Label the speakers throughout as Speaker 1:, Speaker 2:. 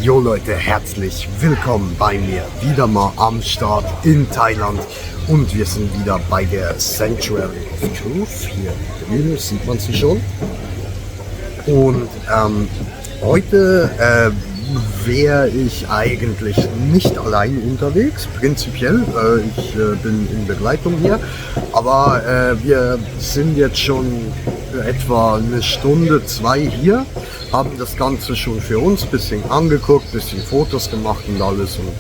Speaker 1: Jo Leute, herzlich willkommen bei mir, wieder mal am Start in Thailand und wir sind wieder bei der Sanctuary of Truth. Hier drüben sieht man sie schon. Und heute wäre ich eigentlich nicht allein unterwegs, prinzipiell. Ich bin in Begleitung hier, aber wir sind jetzt schon etwa eine Stunde, zwei hier, haben das Ganze schon für uns ein bisschen angeguckt, ein bisschen Fotos gemacht und alles und ein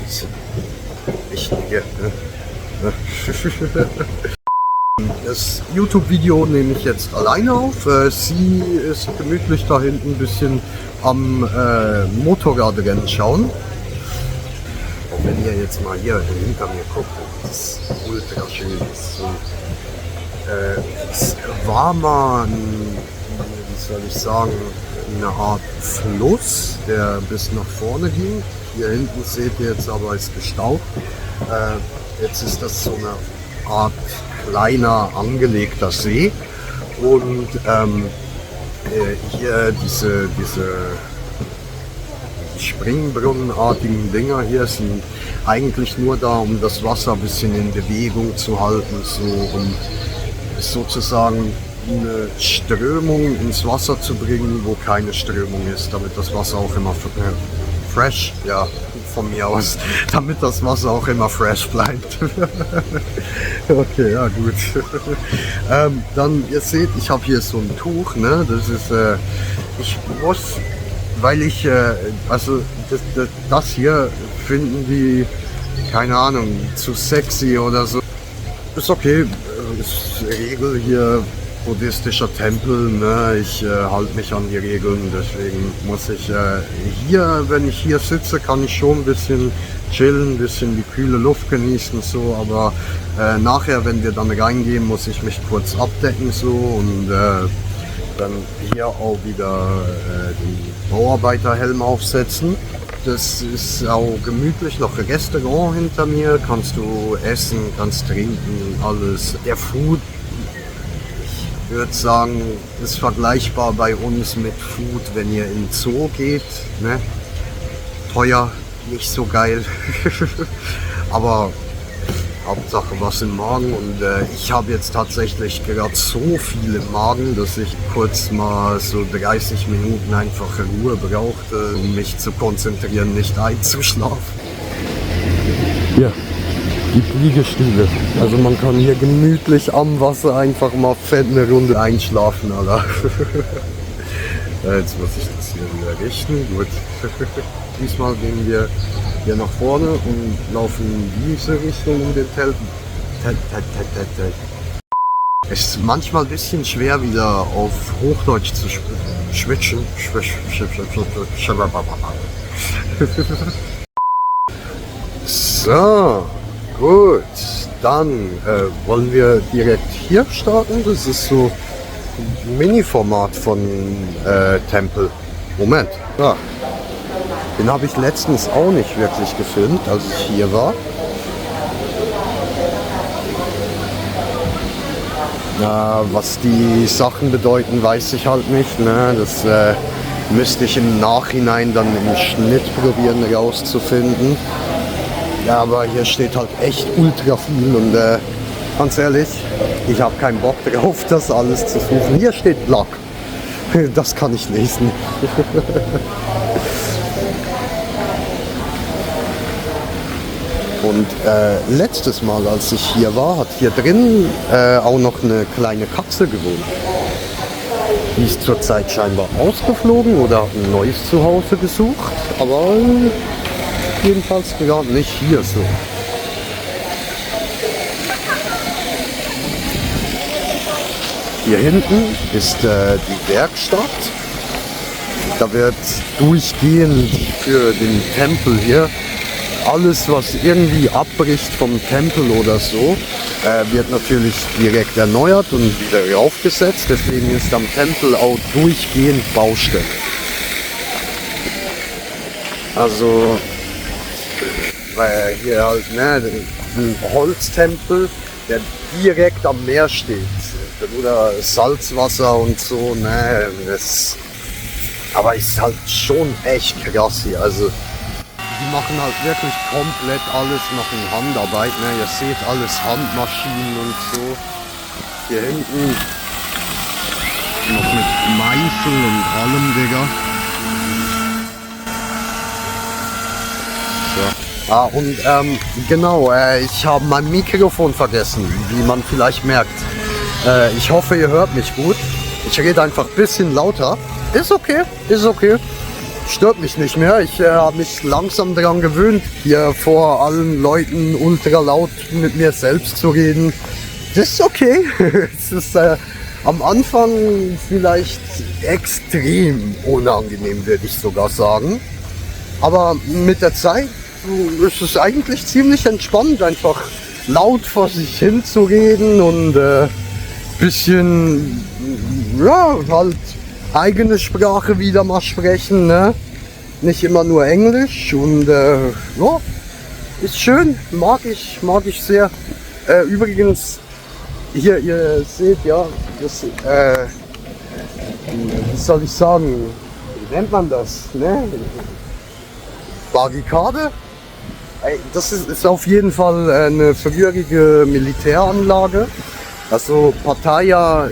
Speaker 1: bisschen wichtige. Das YouTube-Video nehme ich jetzt alleine auf. Sie ist gemütlich da hinten ein bisschen am Motorradrennen schauen. Und wenn ihr jetzt mal hier hinter mir guckt, das ist ultra schön. Es war mal, wie soll ich sagen, eine Art Fluss, der bis nach vorne ging. Hier hinten seht ihr jetzt aber, ist gestaubt. Jetzt ist das so eine Art kleiner angelegter See und hier diese Springbrunnenartigen Dinger hier sind eigentlich nur da, um das Wasser ein bisschen in Bewegung zu halten, so um sozusagen eine Strömung ins Wasser zu bringen, wo keine Strömung ist, damit das Wasser auch immer fresh, ja, von mir aus, damit das Wasser auch immer fresh bleibt. Okay, ja gut. Dann, ihr seht, ich habe hier so ein Tuch, ne? Das ist, ich muss, weil ich, also das hier finden die, keine Ahnung, zu sexy oder so. Ist okay, ist Regel hier, buddhistischer Tempel, ne? Ich halte mich an die Regeln, deswegen muss ich hier, wenn ich hier sitze, kann ich schon ein bisschen chillen, ein bisschen die kühle Luft genießen, so, aber nachher, wenn wir dann reingehen, muss ich mich kurz abdecken, so, und dann hier auch wieder den Bauarbeiterhelm aufsetzen. Das ist auch gemütlich, noch ein Restaurant hinter mir, kannst du essen, kannst trinken, alles. Der Food, ich würde sagen, ist vergleichbar bei uns mit Food, wenn ihr in den Zoo geht, ne? Teuer, nicht so geil, aber Hauptsache was im Magen, und ich habe jetzt tatsächlich gerade so viel im Magen, dass ich kurz mal so 30 Minuten einfach Ruhe brauchte, um mich zu konzentrieren, nicht einzuschlafen. Ja, die Liegestühle. Also man kann hier gemütlich am Wasser einfach mal fett eine Runde einschlafen, Alter. Jetzt muss ich das hier wieder richten. Gut. Diesmal gehen wir hier nach vorne und laufen in diese Richtung um den Tel. Es ist manchmal ein bisschen schwer, wieder auf Hochdeutsch zu schwitschen. So, gut. Dann wollen wir direkt hier starten. Das ist so ein Mini-Format von Tempel. Moment. Ja. Den habe ich letztens auch nicht wirklich gefilmt, als ich hier war. Ja, was die Sachen bedeuten, weiß ich halt nicht, ne? Das müsste ich im Nachhinein dann im Schnitt probieren rauszufinden. Ja, aber hier steht halt echt ultra viel und ganz ehrlich, ich habe keinen Bock drauf, das alles zu suchen. Hier steht Black. Das kann ich lesen. Und letztes Mal, als ich hier war, hat hier drin auch noch eine kleine Katze gewohnt. Die ist zurzeit scheinbar ausgeflogen oder hat ein neues Zuhause gesucht, aber jedenfalls gerade nicht hier so. Hier hinten ist die Werkstatt. Da wird durchgehend für den Tempel hier alles, was irgendwie abbricht vom Tempel oder so, wird natürlich direkt erneuert und wieder raufgesetzt. Deswegen ist am Tempel auch durchgehend Baustelle. Also, weil hier halt, ne, ein Holztempel, der direkt am Meer steht. Oder Salzwasser und so, ne, das Aber ist halt schon echt krass hier. Also die machen halt wirklich komplett alles noch in Handarbeit. Ne? Ihr seht alles Handmaschinen und so. Hier hinten noch mit Meißel und allem, Digga. So. Ah, und genau, ich habe mein Mikrofon vergessen, wie man vielleicht merkt. Ich hoffe, ihr hört mich gut. Ich rede einfach ein bisschen lauter. Ist okay, ist okay. Stört mich nicht mehr. Ich habe mich langsam daran gewöhnt, hier vor allen Leuten ultra laut mit mir selbst zu reden. Das ist okay. Es ist am Anfang vielleicht extrem unangenehm, würde ich sogar sagen. Aber mit der Zeit ist es eigentlich ziemlich entspannt, einfach laut vor sich hin zu reden und bisschen, ja, halt eigene Sprache wieder mal sprechen, ne? Nicht immer nur Englisch und ja, ist schön, mag ich sehr. Übrigens, hier, ihr seht ja, das, wie soll ich sagen, wie nennt man das, ne? Barrikade? Das ist auf jeden Fall eine frühere Militäranlage. Also Pattaya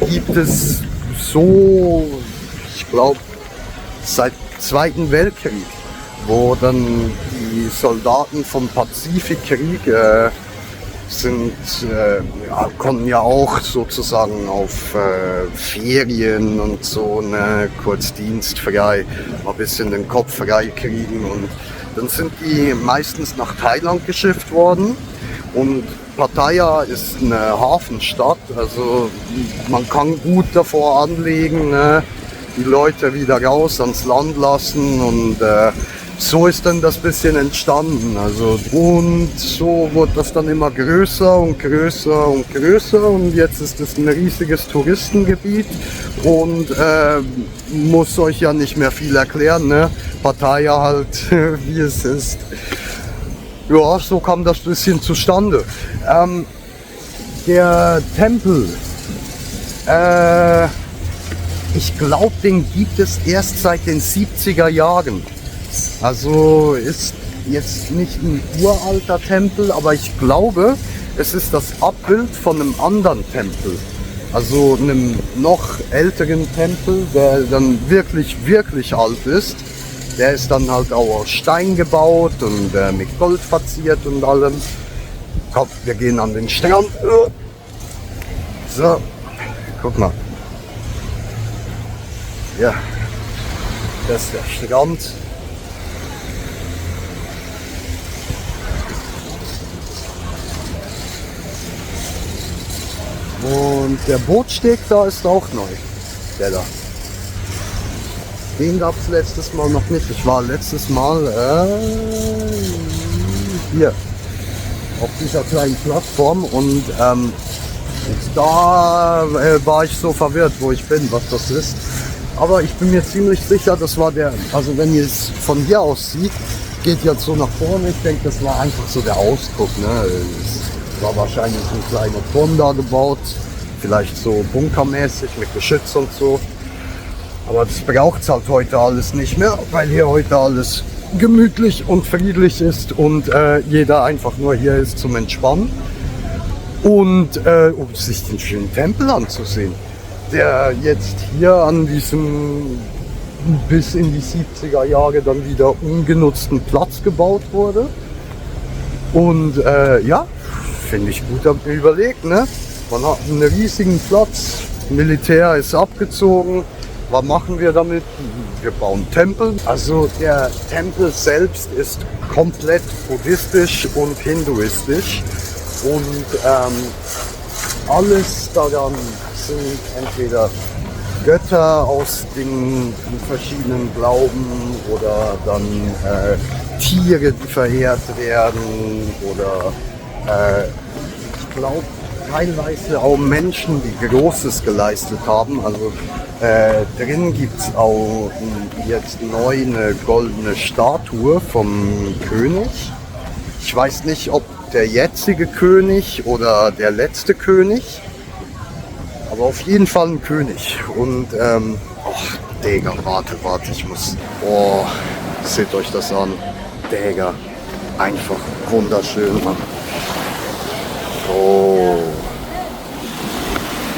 Speaker 1: gibt es so, ich glaube, seit Zweiten Weltkrieg, wo dann die Soldaten vom Pazifikkrieg konnten ja auch sozusagen auf Ferien und so, ne, kurz dienstfrei, mal ein bisschen den Kopf frei kriegen, und dann sind die meistens nach Thailand geschifft worden. Und Pattaya ist eine Hafenstadt, also man kann gut davor anlegen, ne, die Leute wieder raus ans Land lassen, und so ist dann das bisschen entstanden. Also, und so wurde das dann immer größer und größer und größer, und jetzt ist es ein riesiges Touristengebiet und muss euch ja nicht mehr viel erklären, ne? Pattaya halt, wie es ist. Ja, so kam das bisschen zustande. Der Tempel, ich glaube, den gibt es erst seit den 70er Jahren. Also ist jetzt nicht ein uralter Tempel, aber ich glaube, es ist das Abbild von einem anderen Tempel. Also einem noch älteren Tempel, der dann wirklich, wirklich alt ist. Der ist dann halt auch aus Stein gebaut und mit Gold verziert und allem. Komm, wir gehen an den Strand. So, guck mal. Ja, das ist der Strand. Und der Bootsteg da ist auch neu. Der da. Den gab es letztes Mal noch nicht. Ich war letztes Mal hier auf dieser kleinen Plattform, und da war ich so verwirrt, wo ich bin, was das ist. Aber ich bin mir ziemlich sicher, das war der, also wenn ihr es von hier aus sieht, geht jetzt so nach vorne. Ich denke, das war einfach so der Ausdruck. Ne? Es war wahrscheinlich ein kleiner Turm da gebaut, vielleicht so bunkermäßig mit Geschütz und so. Aber das braucht es halt heute alles nicht mehr, weil hier heute alles gemütlich und friedlich ist und jeder einfach nur hier ist zum Entspannen und um sich den schönen Tempel anzusehen, der jetzt hier an diesem bis in die 70er Jahre dann wieder ungenutzten Platz gebaut wurde. Und ja, finde ich gut überlegt, ne? Man hat einen riesigen Platz, Militär ist abgezogen. Was machen wir damit? Wir bauen Tempel. Also der Tempel selbst ist komplett buddhistisch und hinduistisch. Und alles daran sind entweder Götter aus den verschiedenen Glauben oder dann Tiere, die verehrt werden, oder ich glaube teilweise auch Menschen, die Großes geleistet haben. Also drin gibt es auch jetzt neu eine goldene Statue vom König. Ich weiß nicht, ob der jetzige König oder der letzte König, aber auf jeden Fall ein König. Und Digga, warte, ich muss... Oh, seht euch das an. Digga, einfach wunderschön, Mann. Oh.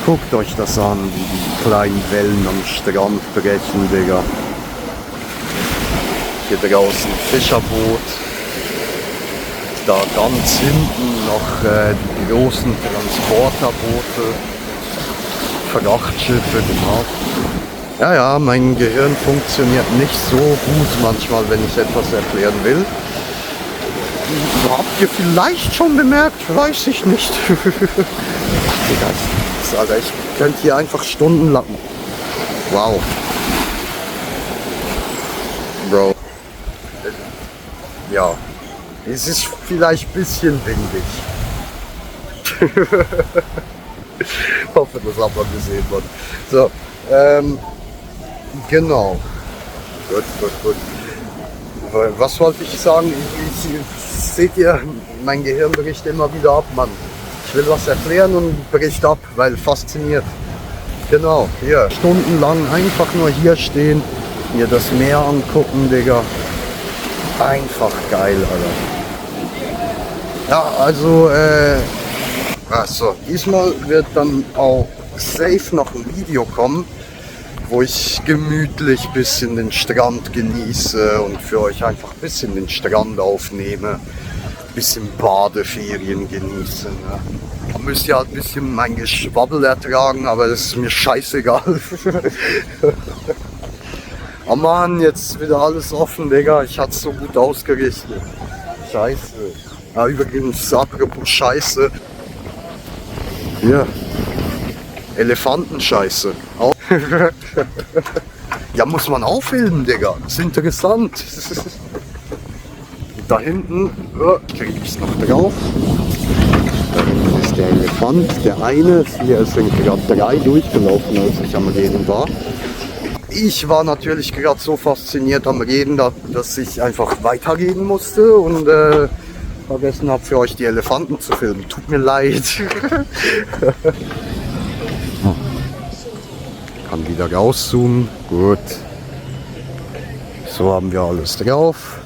Speaker 1: Guckt euch das an, wie die kleinen Wellen am Strand brechen, Digga. Hier draußen Fischerboot. Da ganz hinten noch die großen Transporterboote. Frachtschiffe, genau. Ja, mein Gehirn funktioniert nicht so gut manchmal, wenn ich etwas erklären will. Habt ihr vielleicht schon bemerkt? Weiß ich nicht. Alter, ich könnte hier einfach stundenlang. Wow. Bro. Ja. Es ist vielleicht ein bisschen windig. Ich hoffe, das hat man gesehen, Mann. So, genau. Gut. Was wollte ich sagen? Seht ihr, mein Gehirn bricht immer wieder ab, Mann. Ich will was erklären und bricht ab, weil fasziniert. Genau, hier. Stundenlang einfach nur hier stehen, mir das Meer angucken, Digga. Einfach geil, Alter. Ja, also, diesmal wird dann auch safe noch ein Video kommen, wo ich gemütlich ein bisschen den Strand genieße und für euch einfach ein bisschen den Strand aufnehme, ein bisschen Badeferien genieße. Ne? Da müsst ihr halt ein bisschen mein Geschwabbel ertragen, aber das ist mir scheißegal. Oh Mann, jetzt wieder alles offen, Digga. Ich hatte es so gut ausgerichtet. Scheiße. Ja, übrigens, apropos Scheiße. Hier. Elefantenscheiße. Ja, muss man aufheben, Digga. Das ist interessant. Da hinten kriege ich es noch drauf. Da hinten ist der Elefant. Der eine, hier sind gerade 3 durchgelaufen, als ich am Reden war. Ich war natürlich gerade so fasziniert am Reden, dass ich einfach weiterreden musste und vergessen habe, für euch die Elefanten zu filmen. Tut mir leid. Kann wieder rauszoomen. Gut. So haben wir alles drauf.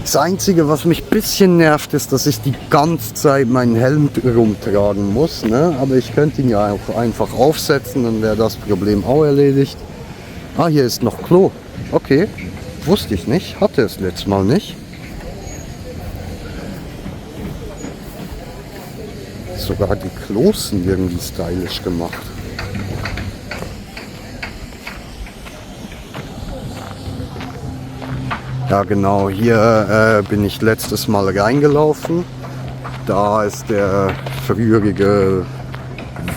Speaker 1: Das Einzige, was mich ein bisschen nervt, ist, dass ich die ganze Zeit meinen Helm rumtragen muss. Ne? Aber ich könnte ihn ja auch einfach aufsetzen, dann wäre das Problem auch erledigt. Ah, hier ist noch Klo. Okay, wusste ich nicht. Hatte es letztes Mal nicht. Sogar die Klos sind irgendwie stylisch gemacht. Ja genau, hier bin ich letztes Mal reingelaufen. Da ist der frühere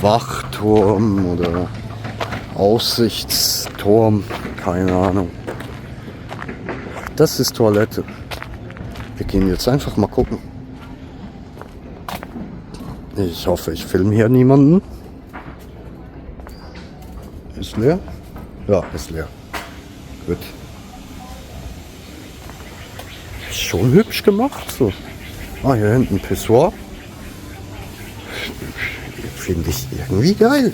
Speaker 1: Wachturm oder Aussichtsturm, keine Ahnung. Das ist Toilette. Wir gehen jetzt einfach mal gucken. Ich hoffe, ich filme hier niemanden. Ist leer? Ja, ist leer. Gut. Schon hübsch gemacht. So. Ah, hier hinten Pissoir. Finde ich irgendwie geil.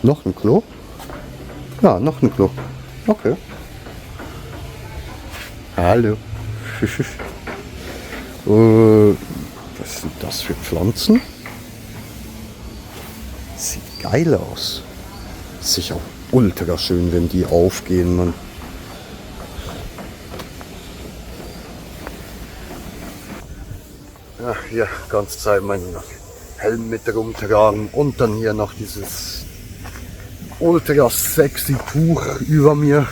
Speaker 1: Noch ein Klo? Ja, noch ein Klo. Okay. Hallo. Was sind das für Pflanzen? Sieht geil aus. Sicher ultra schön, wenn die aufgehen, Mann. Ja, hier ganze Zeit meinen Helm mit rumtragen und dann hier noch dieses ultra sexy Tuch über mir.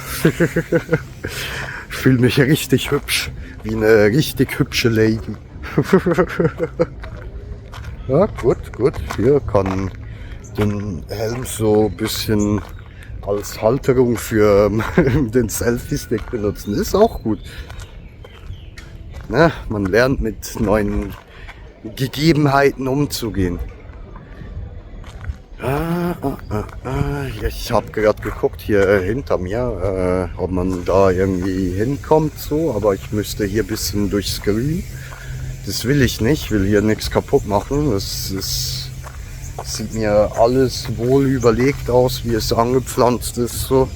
Speaker 1: Ich fühle mich richtig hübsch, wie eine richtig hübsche Lady. Ja, gut. Hier kann den Helm so ein bisschen als Halterung für den Selfie-Stick benutzen. Ist auch gut. Na, man lernt mit neuen Gegebenheiten umzugehen. Ich habe gerade geguckt hier hinter mir, ob man da irgendwie hinkommt so, aber ich müsste hier ein bisschen durchs Grün. Das will ich nicht, will hier nichts kaputt machen. Das ist Sieht mir alles wohl überlegt aus, wie es angepflanzt ist. So,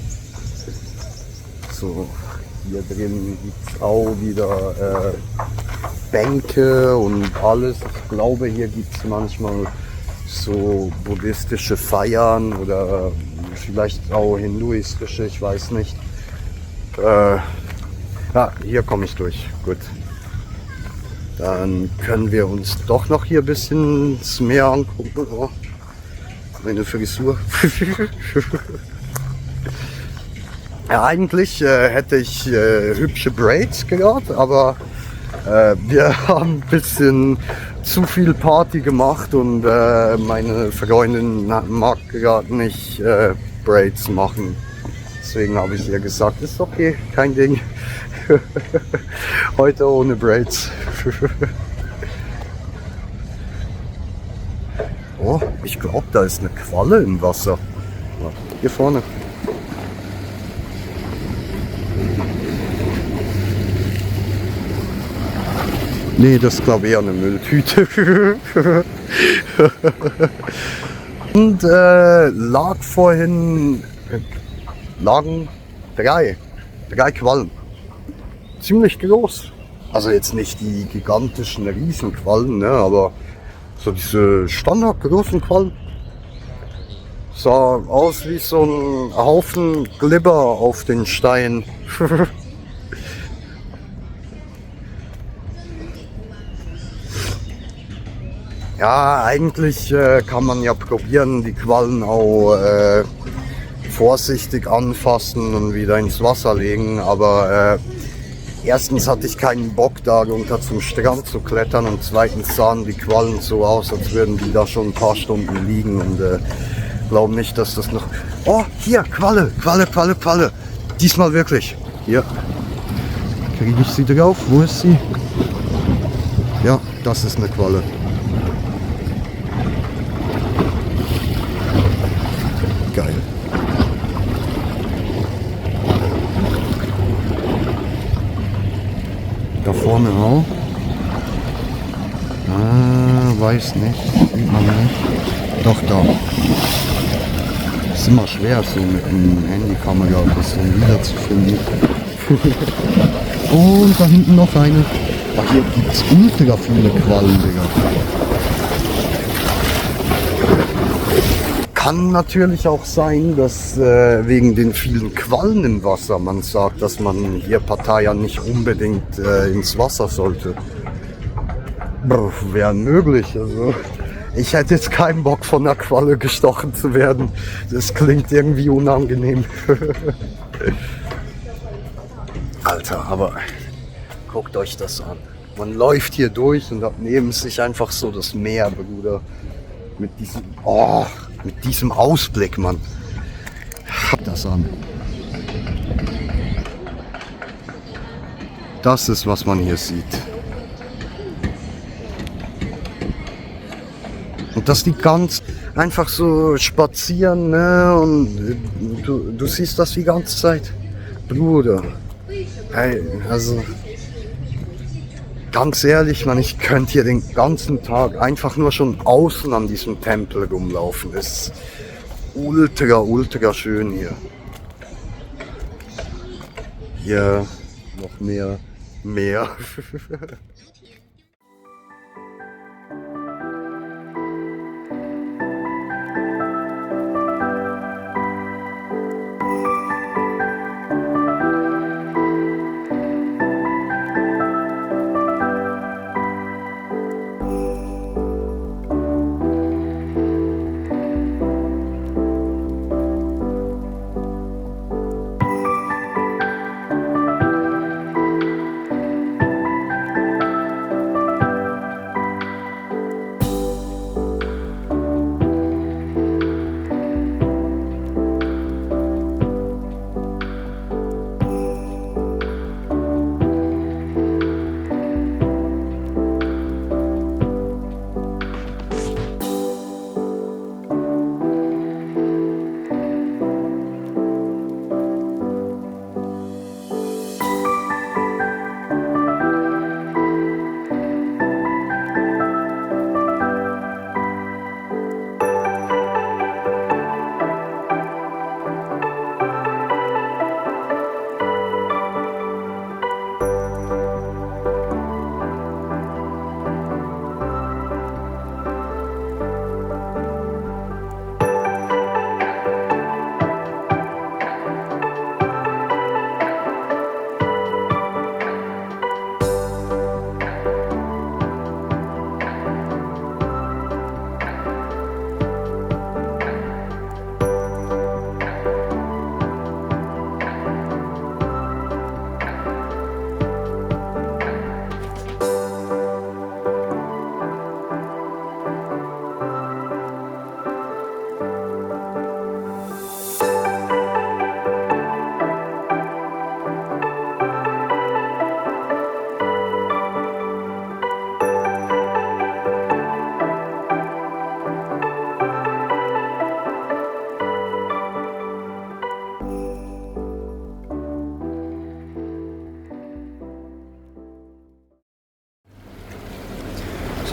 Speaker 1: hier drin gibt es auch wieder Bänke und alles. Ich glaube, hier gibt es manchmal so buddhistische Feiern oder vielleicht auch hinduistische, ich weiß nicht. Ja, hier komme ich durch. Gut. Dann können wir uns doch noch hier ein bisschen das Meer angucken. Oh, meine Frisur. Ja, eigentlich hätte ich hübsche Braids gehabt, aber wir haben ein bisschen zu viel Party gemacht und meine Freundin mag gerade nicht Braids machen. Deswegen habe ich ihr gesagt, ist okay, kein Ding. Heute ohne Braids. Oh, ich glaube, da ist eine Qualle im Wasser. Hier vorne. Nee, das ist glaube ich eher eine Mülltüte. Und lagen drei Quallen. Ziemlich groß. Also jetzt nicht die gigantischen Riesenquallen, ne, aber so diese standardgroßen Quallen. Sah aus wie so ein Haufen Glibber auf den Stein. Ja, eigentlich kann man ja probieren, die Quallen auch vorsichtig anfassen und wieder ins Wasser legen, aber erstens hatte ich keinen Bock, da runter zum Strand zu klettern und zweitens sahen die Quallen so aus, als würden die da schon ein paar Stunden liegen und glaube nicht, dass das noch... Oh, hier, Qualle, Qualle, Qualle, Qualle. Diesmal wirklich. Hier. Kriege ich sie drauf? Wo ist sie? Ja, das ist eine Qualle. Geil. Da vorne auch. Weiß nicht. Sieht man nicht. Doch, da. Ist immer schwer, so mit dem Handykamera ein bisschen wiederzufinden. Und da hinten noch eine. Ach, hier gibt es ultra viele Quallen, Digga. Kann natürlich auch sein, dass wegen den vielen Quallen im Wasser man sagt, dass man hier Pattaya nicht unbedingt ins Wasser sollte. Wäre möglich. Also ich hätte jetzt keinen Bock, von einer Qualle gestochen zu werden. Das klingt irgendwie unangenehm. Alter, aber guckt euch das an. Man läuft hier durch und hat neben sich einfach so das Meer, Bruder. Mit diesem Ausblick, Mann. Schaut das an. Das ist, was man hier sieht. Und dass die ganz einfach so spazieren, ne? Und du siehst das die ganze Zeit. Bruder. Hey, also ganz ehrlich, man, ich könnte hier den ganzen Tag einfach nur schon außen an diesem Tempel rumlaufen. Das ist ultra, ultra schön hier. Hier noch mehr Meer.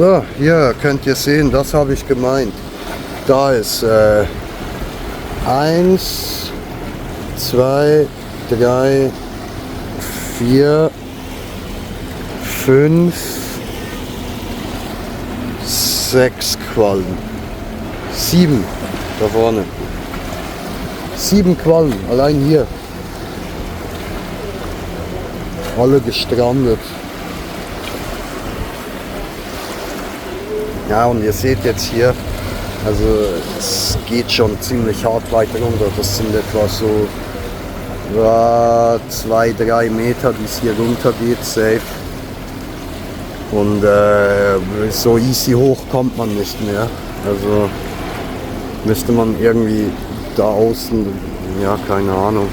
Speaker 1: So, hier könnt ihr sehen, das habe ich gemeint. Da ist 1, 2, 3, 4, 5, 6 Quallen. 7 da vorne. 7 Quallen, allein hier. Alle gestrandet. Ja, und ihr seht jetzt hier, also es geht schon ziemlich hart weiter runter. Das sind etwa so 2-3 Meter, die es hier runter geht, safe. Und so easy hoch kommt man nicht mehr. Also müsste man irgendwie da außen, ja, keine Ahnung.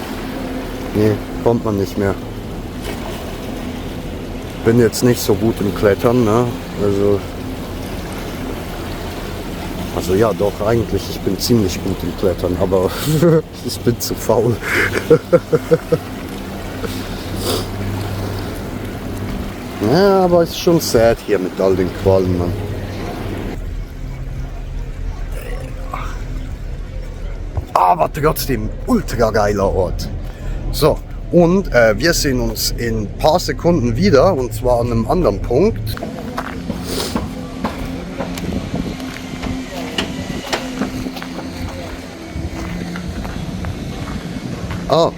Speaker 1: Nee, kommt man nicht mehr. Bin jetzt nicht so gut im Klettern, ne? Also ja, doch, eigentlich, ich bin ziemlich gut im Klettern, aber ich bin zu faul. Ja, aber es ist schon sad hier mit all den Quallen, Mann. Aber trotzdem, ultra geiler Ort. So, und wir sehen uns in ein paar Sekunden wieder, und zwar an einem anderen Punkt. Ah.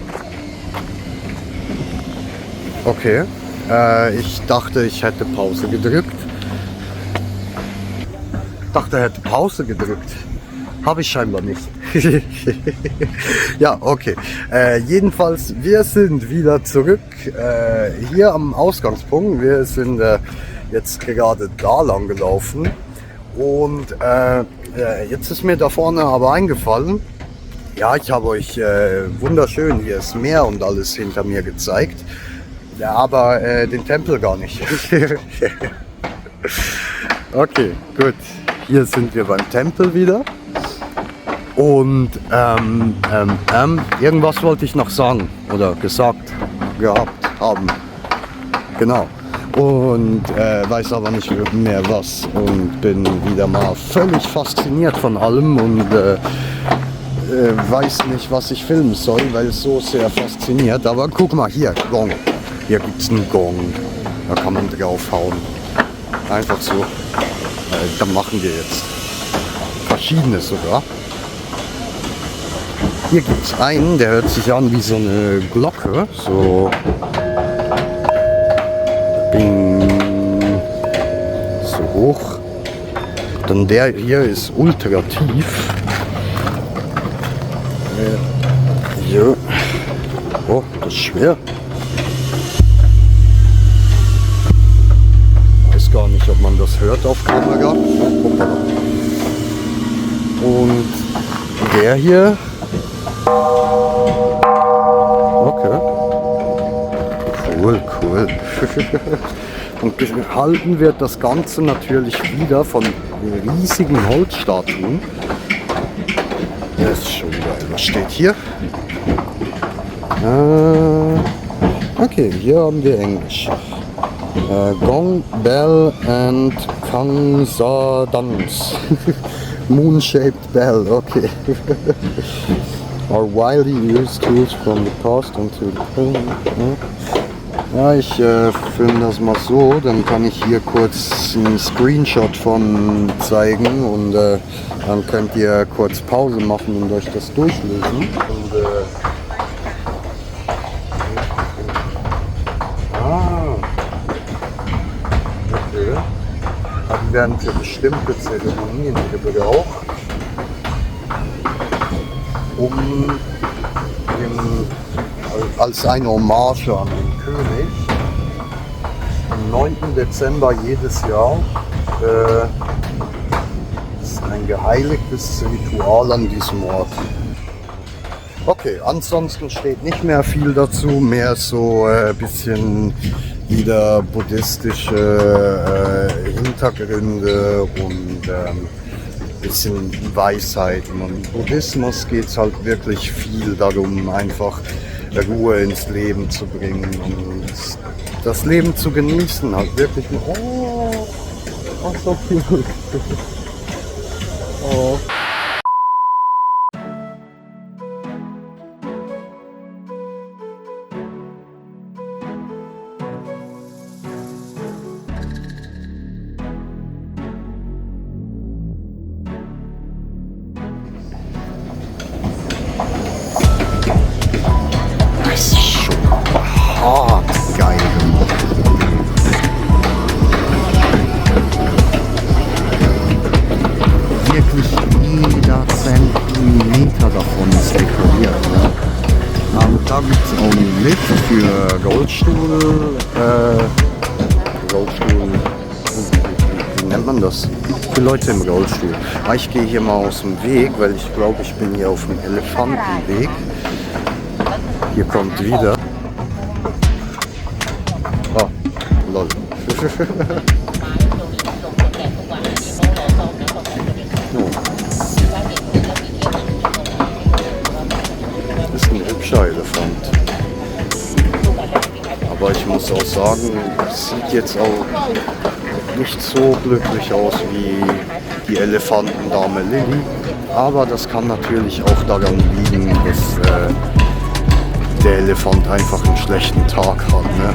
Speaker 1: Okay. Ich dachte, ich hätte Pause gedrückt. Habe ich scheinbar nicht. Ja, okay. Jedenfalls, wir sind wieder zurück hier am Ausgangspunkt. Wir sind jetzt gerade da lang gelaufen. Und jetzt ist mir da vorne aber eingefallen, ja, ich habe euch wunderschön hier das Meer und alles hinter mir gezeigt, ja, aber den Tempel gar nicht. Okay, gut. Hier sind wir beim Tempel wieder. Und irgendwas wollte ich noch sagen oder gesagt gehabt haben. Genau. Und weiß aber nicht mehr was und bin wieder mal völlig fasziniert von allem und weiß nicht, was ich filmen soll, weil es so sehr fasziniert. Aber guck mal hier, Gong. Hier gibt es einen Gong. Da kann man draufhauen. Einfach so. Da machen wir jetzt verschiedene sogar. Hier gibt es einen, der hört sich an wie so eine Glocke. So. Bing. So hoch. Dann der hier ist ultra tief. Ja. Oh, das ist schwer. Weiß gar nicht, ob man das hört auf Kamera. Und der hier. Okay. Cool, cool. Und gehalten wird das Ganze natürlich wieder von riesigen Holzstatuen. Das ist schon geil. Was steht hier? Okay, hier haben wir Englisch. Gong, Bell and Kangsa Dance. Moon-shaped bell, okay. Are widely used tools from the past until the present. Ja, ich filme das mal so, dann kann ich hier kurz einen Screenshot von zeigen und dann könnt ihr kurz Pause machen und euch das durchlesen. Und, okay. Die werden für bestimmte Zeremonien gebraucht, als eine Hommage an den König am 9. Dezember jedes Jahr ist ein geheiligtes Ritual an diesem Ort. Okay, ansonsten steht nicht mehr viel dazu, mehr so ein bisschen wieder buddhistische Hintergründe und bisschen Weisheit. Im Buddhismus geht es halt wirklich viel darum, einfach Ruhe ins Leben zu bringen und das Leben zu genießen. Halt wirklich, oh, Ach, so cute. Oh. Das ist schon hart geil. Wirklich jeder Zentimeter davon ist dekoriert. Ne? Aber da gibt es auch einen Lift für Rollstuhl, wie nennt man das? Für Leute im Rollstuhl. Aber ich gehe hier mal aus dem Weg, weil ich glaube, ich bin hier auf dem Elefantenweg. Hier kommt wieder. Oh, lol. Das ist ein hübscher Elefant. Aber ich muss auch sagen, es sieht jetzt auch nicht so glücklich aus wie die Elefantendame Lilly. Aber das kann natürlich auch daran liegen, dass der Elefant einfach einen schlechten Tag hat. Ne?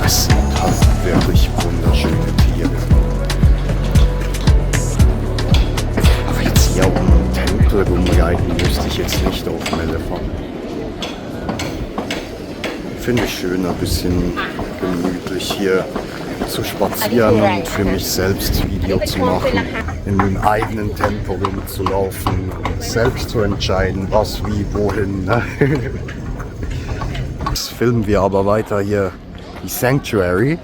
Speaker 1: Es sind halt wirklich wunderschöne Tiere. Aber jetzt hier um einen Tempel rumreiten müsste ich jetzt nicht auf einen Elefanten. Finde ich schön, ein bisschen gemütlich hier zu spazieren und für mich selbst Video zu machen, in einem eigenen Tempo rumzulaufen, selbst zu entscheiden, was, wie, wohin. Ne? Jetzt filmen wir aber weiter hier die Sanctuary.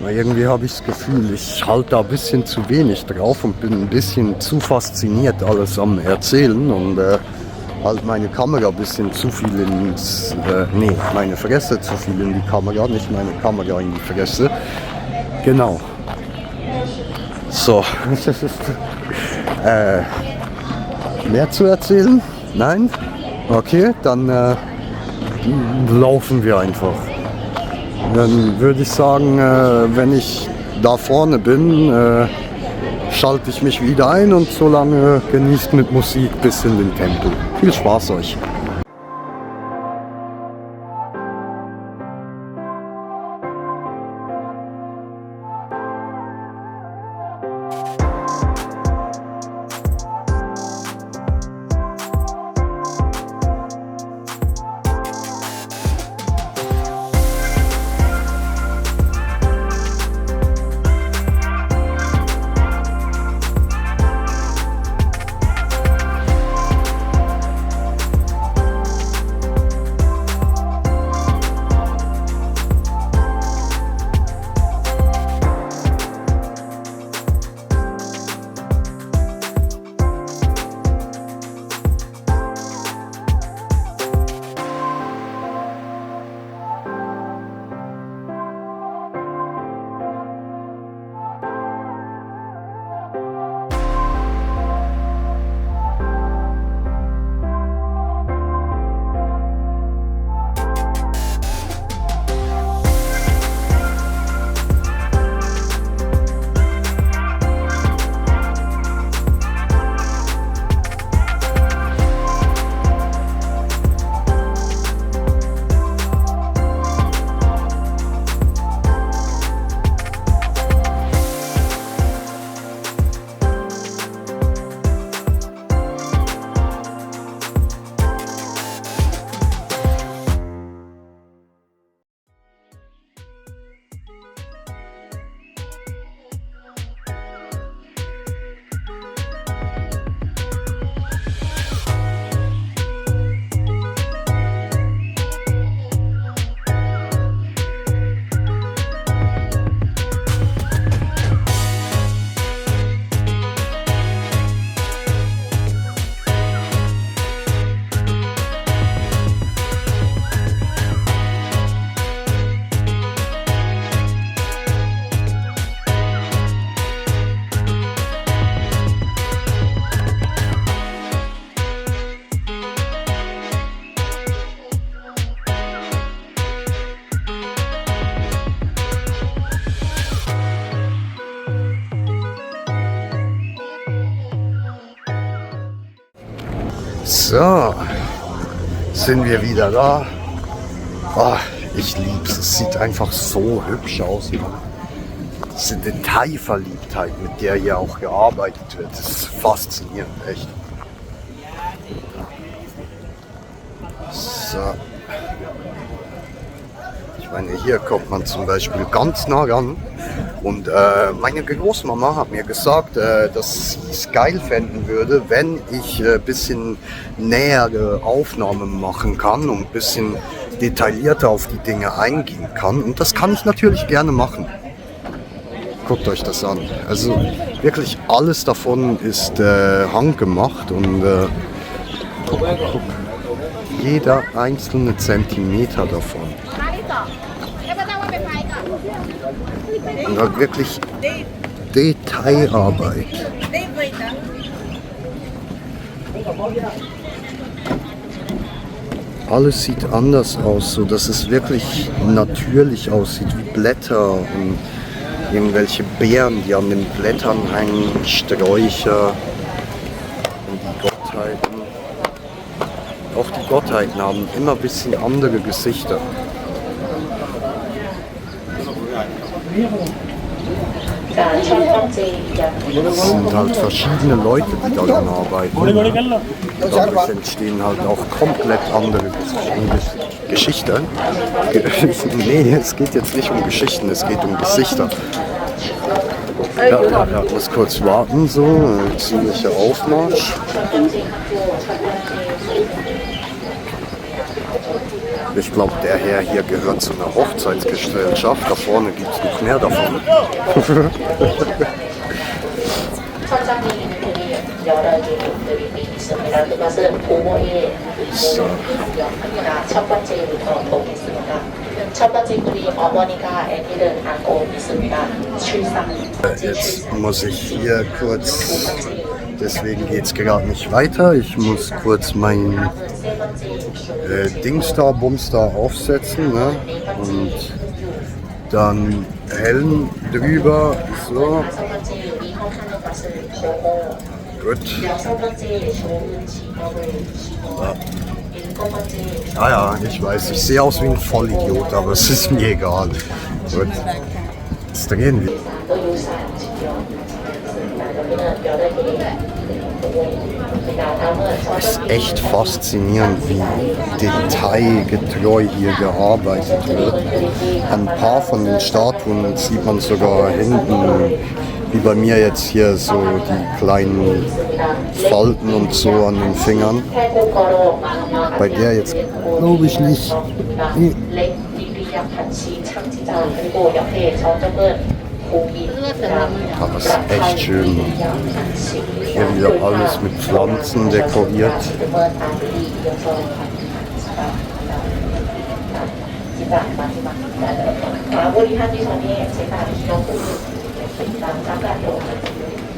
Speaker 1: Weil irgendwie habe ich das Gefühl, ich halte da ein bisschen zu wenig drauf und bin ein bisschen zu fasziniert alles am Erzählen und halt meine Kamera ein bisschen zu viel ins, meine Fresse zu viel in die Kamera, nicht meine Kamera in die Fresse. Genau. So. Mehr zu erzählen? Nein? Okay, dann laufen wir einfach. Dann würde ich sagen, wenn ich da vorne bin, schalte ich mich wieder ein und solange genießt mit Musik bis in den Tempel. Viel Spaß euch! So, sind wir wieder da. Oh, ich lieb's. Es sieht einfach so hübsch aus. Diese Detailverliebtheit, mit der hier auch gearbeitet wird, das ist faszinierend, echt. So. Ich meine, hier kommt man zum Beispiel ganz nah ran. Und meine Großmama hat mir gesagt, dass sie es geil fänden würde, wenn ich ein bisschen nähere Aufnahmen machen kann und ein bisschen detaillierter auf die Dinge eingehen kann. Und das kann ich natürlich gerne machen. Guckt euch das an. Also wirklich alles davon ist handgemacht und guck. Jeder einzelne Zentimeter davon. Und halt wirklich Detailarbeit. Alles sieht anders aus, so dass es wirklich natürlich aussieht, wie Blätter und irgendwelche Beeren, die an den Blättern hängen, Sträucher und die Gottheiten. Auch die Gottheiten haben immer ein bisschen andere Gesichter. Es sind halt verschiedene Leute, die daran arbeiten. Dadurch entstehen halt auch komplett andere Geschichten. Nee, es geht jetzt nicht um Geschichten, es geht um Gesichter. Ja, muss kurz warten, so, ziemlicher Aufmarsch. Ich glaube, der Herr hier gehört zu einer Hochzeitsgesellschaft. Da vorne gibt es noch mehr davon. So. Jetzt muss ich hier kurz, deswegen geht es gerade nicht weiter. Ich muss kurz mein Dingstar, Bumstar aufsetzen, ne? Und dann Helm drüber, so. Gut. Ja, ich weiß, ich sehe aus wie ein Vollidiot, aber es ist mir egal. Gut. Jetzt drehen wir. Es ist echt faszinierend, wie detailgetreu hier gearbeitet wird. An ein paar von den Statuen sieht man sogar hinten, wie bei mir jetzt hier, so die kleinen Falten und so an den Fingern. Bei der jetzt glaube ich nicht. Das ist echt schön. Hier wieder alles mit Pflanzen dekoriert.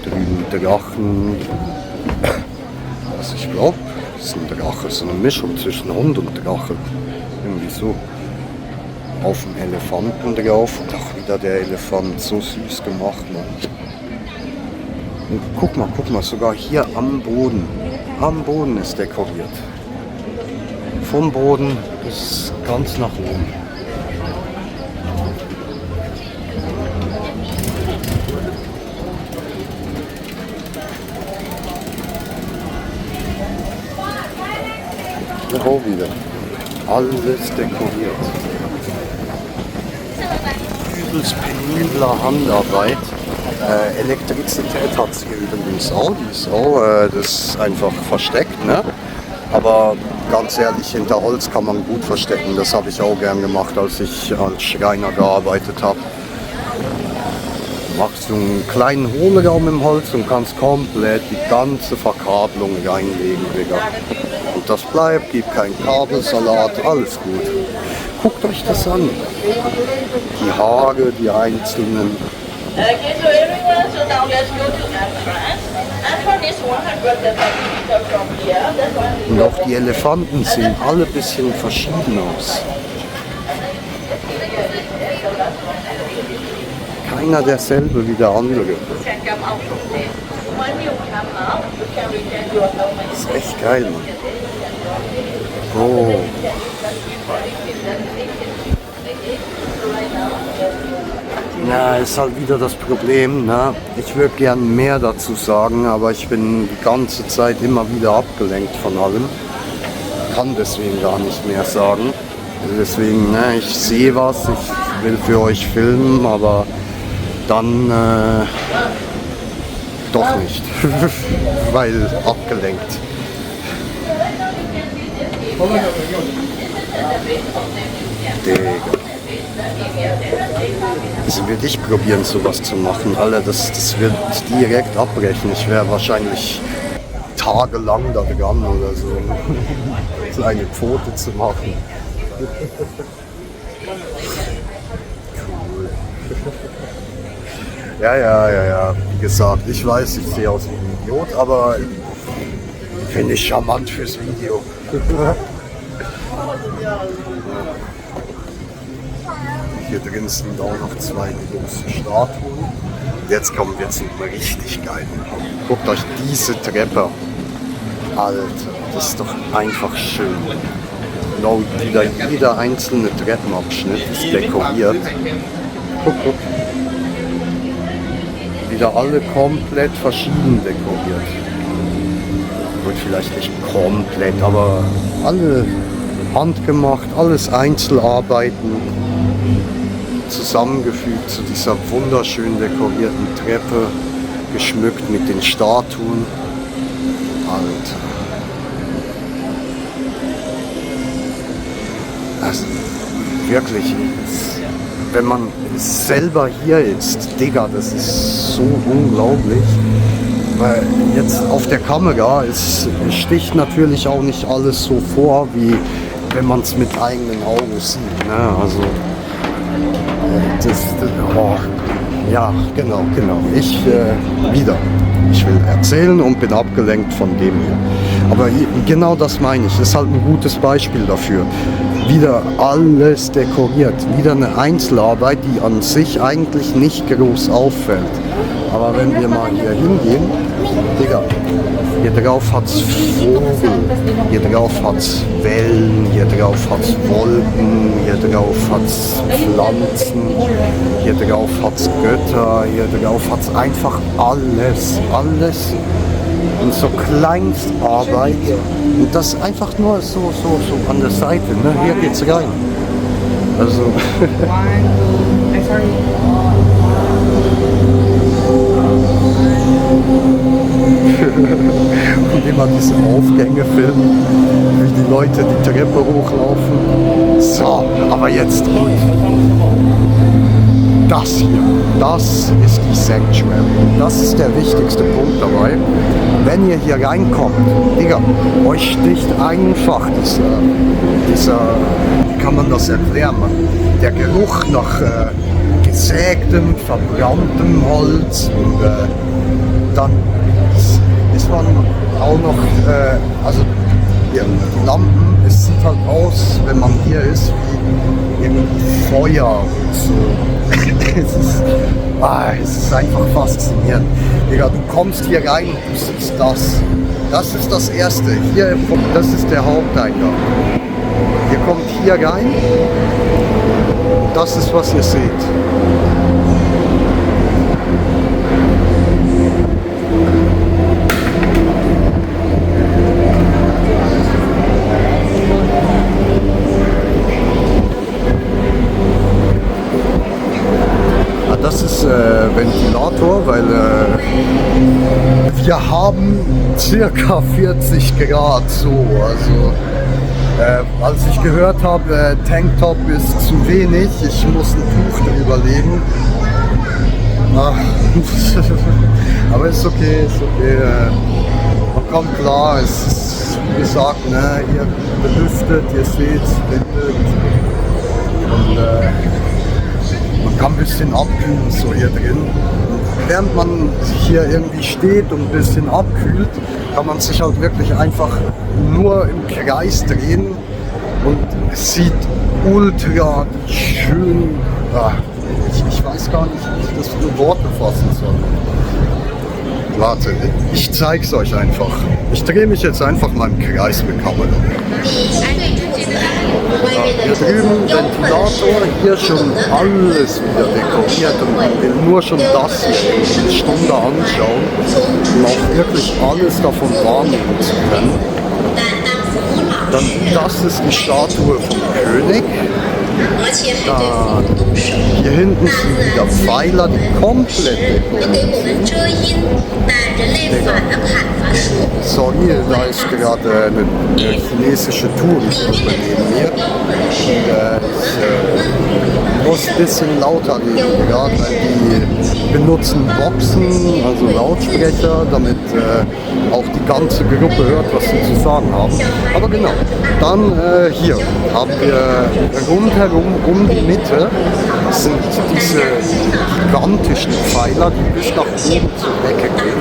Speaker 1: Drüben Drachen. Was ich glaube, das ist ein Drache, so eine Mischung zwischen Hund und Drache. Irgendwie so. Auf dem Elefanten drauf und auch wieder der Elefant, so süß gemacht, Mann. Und guck mal, sogar hier am Boden ist dekoriert. Vom Boden bis ganz nach oben. Auch wieder. Alles dekoriert. Übelst penibler Handarbeit. Elektrizität hat sie übrigens auch. Die ist auch, das ist einfach versteckt, ne? Aber ganz ehrlich, hinter Holz kann man gut verstecken. Das habe ich auch gern gemacht, als ich als Schreiner gearbeitet habe. Machst du einen kleinen Hohlraum im Holz und kannst komplett die ganze Verkabelung reinlegen, Digga. Und das bleibt, gibt keinen Kabelsalat, alles gut. Guckt euch das an. Die Haare, die einzelnen. Und auch die Elefanten sehen alle ein bisschen verschieden aus. Keiner derselbe wie der andere. Das ist echt geil, Mann. Oh. Ja, ist halt wieder das Problem, ne? Ich würde gern mehr dazu sagen, aber ich bin die ganze Zeit immer wieder abgelenkt von allem. Kann deswegen gar nicht mehr sagen. Deswegen, ne, ich sehe was, ich will für euch filmen, aber dann doch nicht, weil abgelenkt. Digga. Also würde ich probieren, sowas zu machen, Alter, das wird direkt abbrechen. Ich wäre wahrscheinlich tagelang da dran oder so, kleine Pfote zu machen. Cool. Ja. Wie gesagt, ich weiß, ich sehe aus wie ein Idiot, aber finde ich charmant fürs Video. Hier drin sind auch noch 2 große Statuen. Jetzt kommt jetzt ein richtig geil. Guckt euch diese Treppe. Alter, das ist doch einfach schön. Genau, jeder einzelne Treppenabschnitt ist dekoriert. Guck. Wieder alle komplett verschieden dekoriert. Gut, vielleicht nicht komplett, aber alle handgemacht, alles Einzelarbeiten zusammengefügt zu dieser wunderschön dekorierten Treppe, geschmückt mit den Statuen. Alter. Also, wirklich, wenn man selber hier ist, Digga, das ist so unglaublich. Weil jetzt auf der Kamera, es sticht natürlich auch nicht alles so vor, wie wenn man es mit eigenen Augen sieht. Ne? Also, oh, ja, genau. Ich will erzählen und bin abgelenkt von dem hier. Aber genau das meine ich. Das ist halt ein gutes Beispiel dafür. Wieder alles dekoriert. Wieder eine Einzelarbeit, die an sich eigentlich nicht groß auffällt. Aber wenn wir mal hier hingehen, Digga, hier drauf hat's Vogel, hier drauf hat's Wellen, hier drauf hat's Wolken, hier drauf hat's Pflanzen, hier drauf hat's Götter, hier drauf hat's einfach alles in so Kleinstarbeit. Und das einfach nur so an der Seite, ne? Hier geht's rein. Also und immer diese Aufgänge filmen, wie die Leute die Treppe hochlaufen. So, aber jetzt gut. Das hier, das ist die Sanctuary. Das ist der wichtigste Punkt dabei. Wenn ihr hier reinkommt, Digga, euch sticht einfach dieser, wie kann man das erklären, der Geruch nach gesägtem, verbranntem Holz und dann ist man auch noch, also die Lampen, es sieht halt aus, wenn man hier ist, wie im Feuer und so. Es ist einfach faszinierend. Digga, du kommst hier rein, du siehst das. Das ist das Erste. Hier, das ist der Haupteingang. Ihr kommt hier rein. Das ist, was ihr seht. Das ist Ventilator, weil wir haben circa 40 Grad so. Also als ich gehört habe, Tanktop ist zu wenig, ich muss ein Tuch drüber legen. Aber ist okay. Man kommt klar, es ist wie gesagt, ne, hier belüftet, ihr seht, windet. Und man kann ein bisschen abkühlen so hier drin. Und während man hier irgendwie steht und ein bisschen abkühlt, kann man sich halt wirklich einfach nur im Kreis drehen und es sieht ultra schön. Ich weiß gar nicht, wie ich das in Worte fassen soll. Warte, ich zeig's euch einfach. Ich drehe mich jetzt einfach mal im Kreis mit Kamera. Hier drüben Ventilator, hier schon alles wieder dekoriert und man will nur schon das hier eine Stunde anschauen, um auch wirklich alles davon wahrnehmen zu können. Dann das ist die Statue vom König. Dann hier hinten sind wieder Pfeiler, die komplett dekoriert sind. Sorry, da ist gerade eine chinesische Tourengruppe neben mir. Ich muss ein bisschen lauter reden, gerade weil die benutzen Boxen, also Lautsprecher, damit auch die ganze Gruppe hört, was sie zu sagen haben. Aber genau, dann hier haben wir rundherum, um die Mitte, sind diese gigantischen Pfeiler, die bis nach oben zur Decke gehen.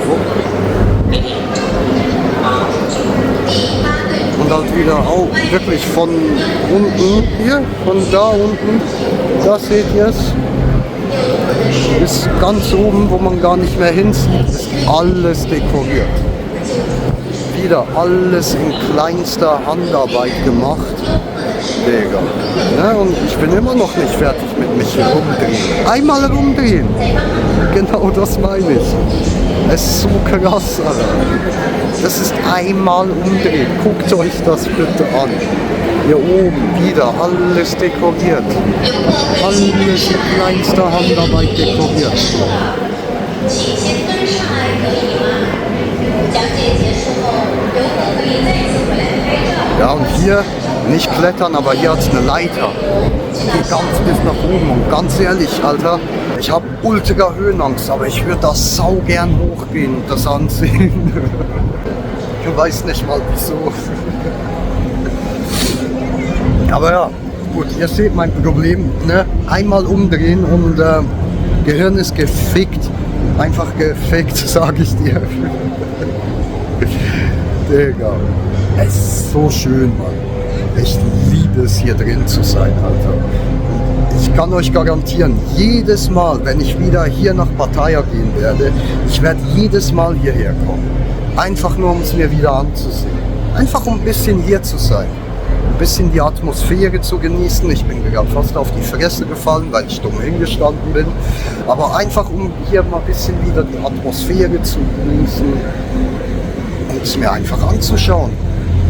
Speaker 1: Und halt wieder auch wirklich von unten, hier, von da unten, da seht ihr es, bis ganz oben, wo man gar nicht mehr hinsieht, ist alles dekoriert. Wieder alles in kleinster Handarbeit gemacht. Digga. Ja, und ich bin immer noch nicht fertig mit mich herumdrehen. Einmal herumdrehen. Genau das meine ich. Es ist so krass, Alter. Das ist einmal umdrehen. Guckt euch das bitte an. Hier oben wieder alles dekoriert. Alles in kleinster Handarbeit dekoriert. Ja, und hier nicht klettern, aber hier hat es eine Leiter. Die geht ganz bis nach oben. Und ganz ehrlich, Alter, ich habe ultra Höhenangst, aber ich würde da sau gern hochgehen und das ansehen. Ich weiß nicht mal wieso. Aber ja, gut, ihr seht mein Problem, ne? Einmal umdrehen und Gehirn ist gefickt. Einfach gefickt, sag ich dir. Digga, es ist so schön, Mann. Ich liebe es, hier drin zu sein, Alter. Ich kann euch garantieren, jedes Mal, wenn ich wieder hier nach Pattaya gehen werde, ich werde jedes Mal hierher kommen. Einfach nur, um es mir wieder anzusehen. Einfach um ein bisschen hier zu sein. Ein bisschen die Atmosphäre zu genießen. Ich bin gerade fast auf die Fresse gefallen, weil ich dumm hingestanden bin. Aber einfach, um hier mal ein bisschen wieder die Atmosphäre zu genießen und es mir einfach anzuschauen.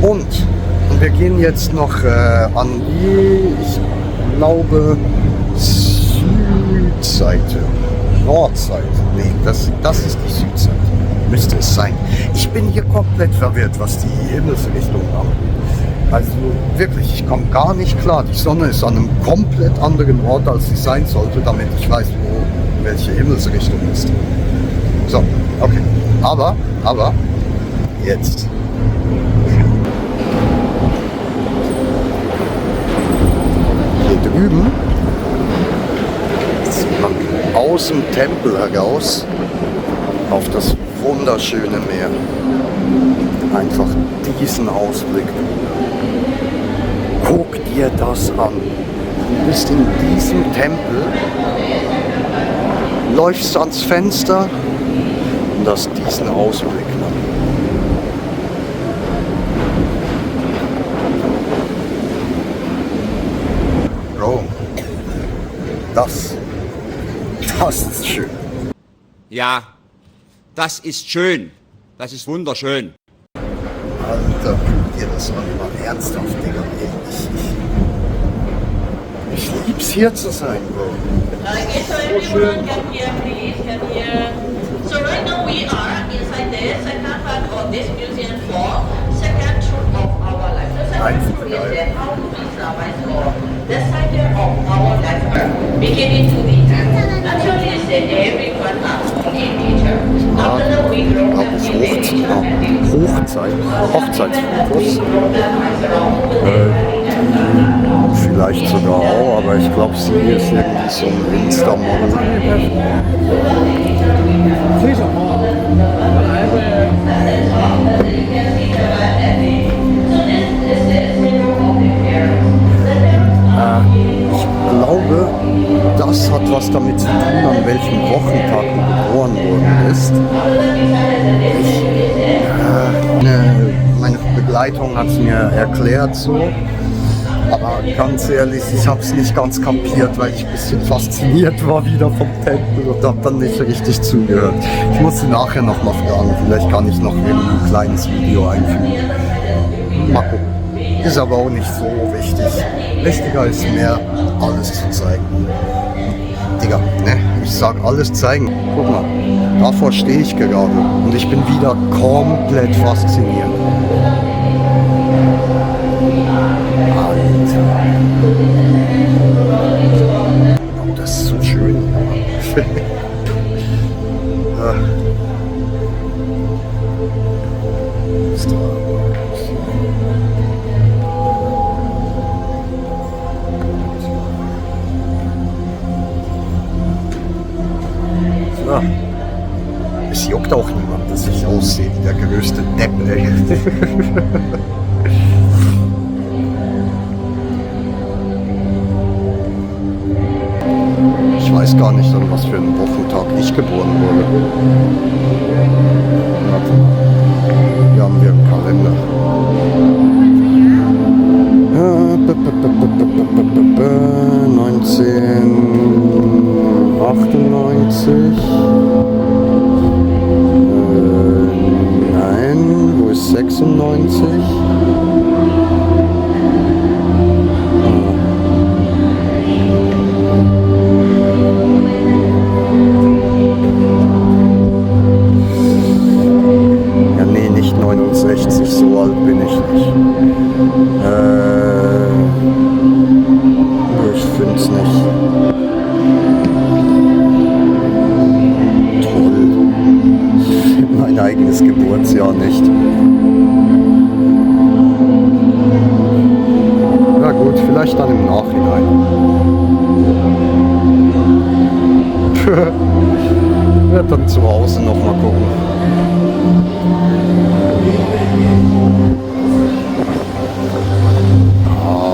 Speaker 1: Und wir gehen jetzt noch an die, ich glaube, Südseite. Nordseite. Nee, das ist die Südseite. Müsste es sein. Ich bin hier komplett verwirrt, was die Himmelsrichtung angeht. Also wirklich, ich komme gar nicht klar. Die Sonne ist an einem komplett anderen Ort, als sie sein sollte, damit ich weiß, welche Himmelsrichtung ist. So, okay. Aber, jetzt. Hier drüben sieht man aus dem Tempel heraus auf das wunderschöne Meer. Einfach diesen Ausblick. Guck dir das an. Du bist in diesem Tempel, läufst ans Fenster und hast diesen Ausblick. Bro, das ist schön.
Speaker 2: Ja, das ist schön. Das ist wunderschön.
Speaker 1: Alter, guck dir das mal ernsthaft, Digga. Ich lieb's hier zu sein, Bro.
Speaker 3: So schön. So right now we are inside the second part of this museum floor, second tour of our life. The second tour is the how to be survived or the cycle of our life, beginning to the end. Actually, it's everyone has a teacher. After the we grow
Speaker 1: Hochzeitsfotos. Vielleicht sogar auch, aber ich glaube, sie ist irgendwie so ein Insta-Model. Ich glaube, das hat was damit zu tun, an welchem Wochentag du geboren geboren worden ist. Meine Begleitung hat es mir erklärt so. Aber ganz ehrlich, ich habe es nicht ganz kapiert, weil ich ein bisschen fasziniert war wieder vom Tempel und habe dann nicht richtig zugehört. Ich muss sie nachher noch mal fragen, vielleicht kann ich noch ein kleines Video einfügen. Mal gucken. Ist aber auch nicht so wichtig. Wichtiger ist mehr, alles zu zeigen. Digga, ne? Ich sag alles zeigen. Guck mal, davor stehe ich gerade und ich bin wieder komplett fasziniert. Alter. Oh, das ist so schön. Ja. Es juckt auch niemand, dass ich aussehe wie der größte Depp, ey. Ich weiß gar nicht, an was für einen Wochentag ich geboren wurde. Warte. Hier haben wir einen Kalender. 1998. Nein, wo ist 96? Ja, nee, nicht 69, so alt bin ich nicht. Ich find's nicht. Toll. Mein eigenes Geburtsjahr nicht. Na gut, vielleicht dann im Nachhinein. Ich werde dann zu Hause noch mal gucken.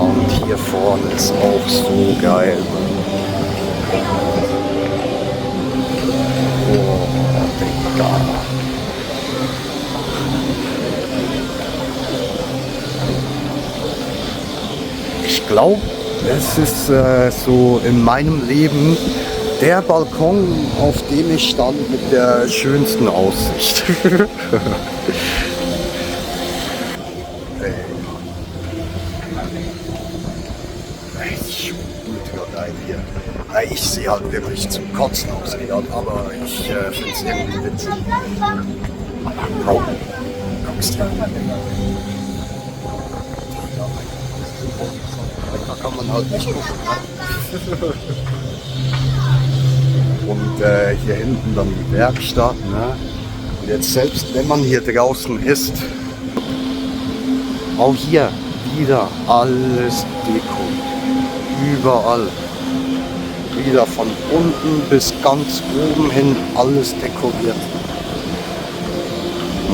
Speaker 1: Und hier vorne ist auch so geil. Oh, Digga. Ich glaube, es ist so in meinem Leben der Balkon, auf dem ich stand mit der schönsten Aussicht. Ich sehe halt wirklich zum Kotzen aus, aber ich finde es irgendwie witzig. Bro, guckst du? Da kann man halt nicht gucken. Und hier hinten dann die Werkstatt. Ne? Und jetzt selbst wenn man hier draußen ist, auch hier wieder alles Deko. Überall. Wieder von unten bis ganz oben hin alles dekoriert.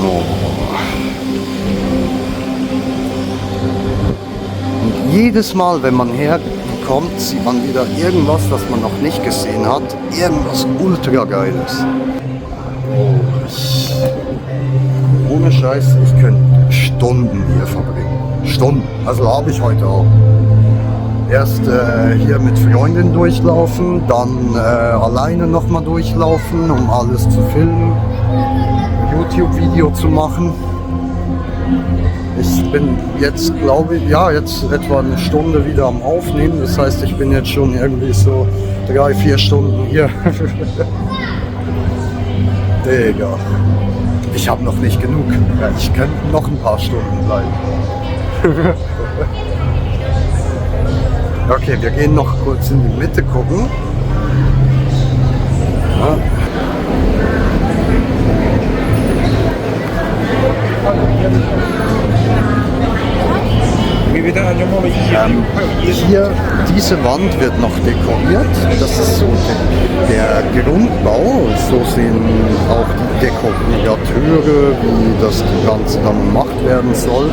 Speaker 1: Oh. Und jedes Mal, wenn man herkommt, sieht man wieder irgendwas, das man noch nicht gesehen hat. Irgendwas ultra Geiles. Oh, ohne Scheiß, ich könnte Stunden hier verbringen. Stunden. Also habe ich heute auch. Erst hier mit Freundin durchlaufen, dann alleine nochmal durchlaufen, um alles zu filmen, YouTube-Video zu machen. Ich bin jetzt, glaube ich, ja, jetzt etwa eine Stunde wieder am Aufnehmen. Das heißt, ich bin jetzt schon irgendwie so 3-4 Stunden hier. Digga, ich habe noch nicht genug. Ja, ich könnte noch ein paar Stunden bleiben. Okay, wir gehen noch kurz in die Mitte gucken. Ja. Hier, diese Wand wird noch dekoriert. Das ist so der Grundbau. So sehen auch die Dekorateure, wie das Ganze dann gemacht werden soll.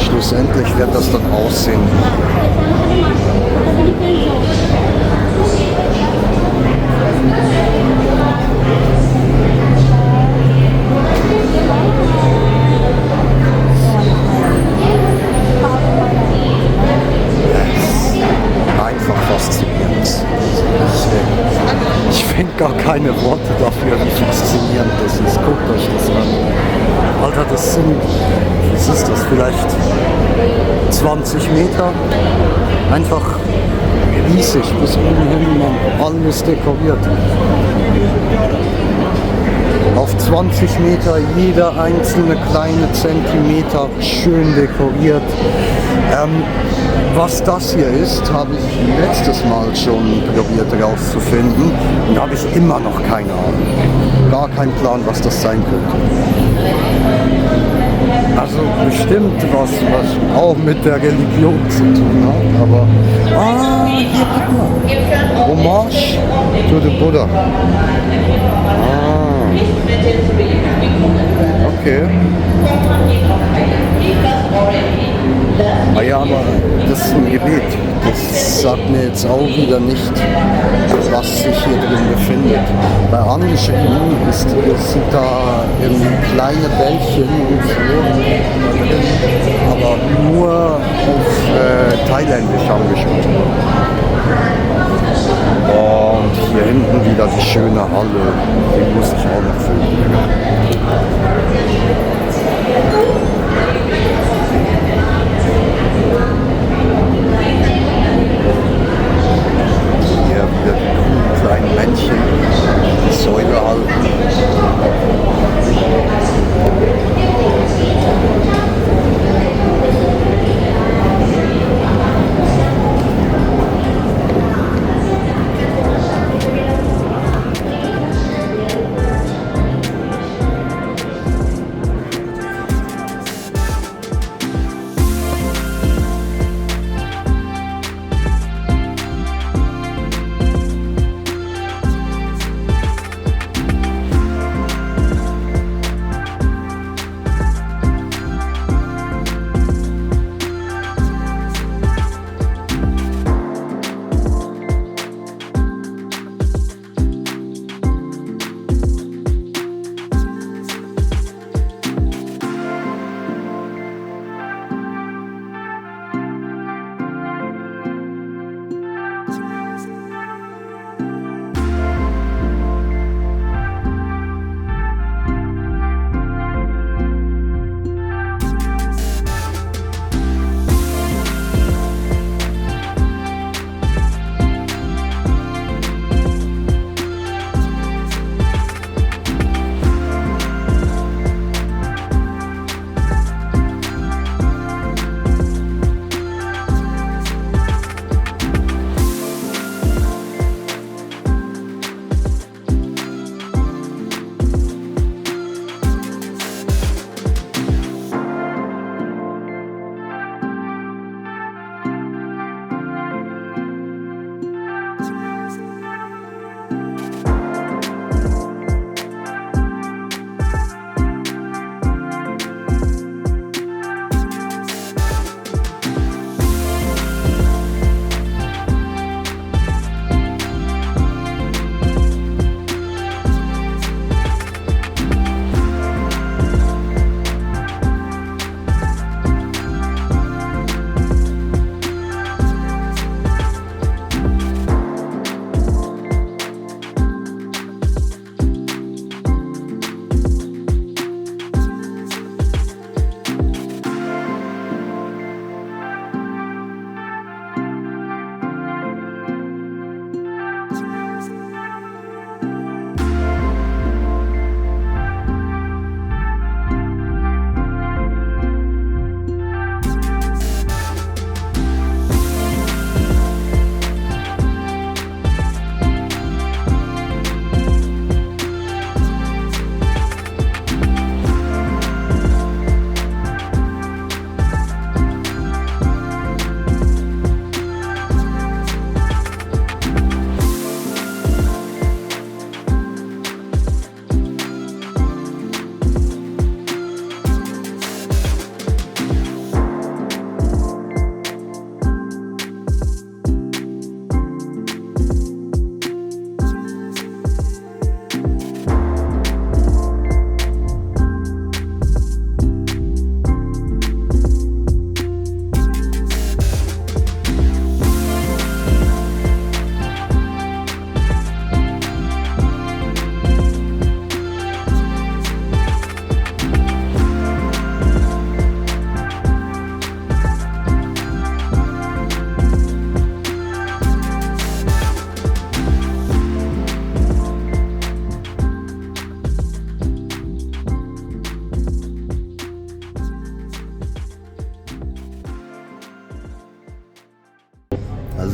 Speaker 1: Schlussendlich wird das dann aussehen. gar keine Worte dafür, wie faszinierend das ist. Guckt euch das an. Alter, das sind, was ist das, vielleicht 20 Meter? Einfach riesig, bis oben hin, alles dekoriert. Auf 20 Meter jeder einzelne kleine Zentimeter schön dekoriert. Was das hier ist, habe ich letztes Mal schon probiert herauszufinden und habe ich immer noch keine Ahnung. Gar keinen Plan, was das sein könnte. Also bestimmt was auch mit der Religion zu tun hat, aber... hier guck mal. Hommage to the Buddha. Okay. Ja, aber das ist ein Gebet. Das sagt mir jetzt auch wieder nicht, was sich hier drin befindet. Bei angeschrieben sind da kleine Bällchen und so, aber nur auf Thailändisch angeschrieben. Und hier hinten wieder die schöne Halle, die muss ich auch noch filmen. Hier wieder die coolen kleinen Männchen, die Säule halten.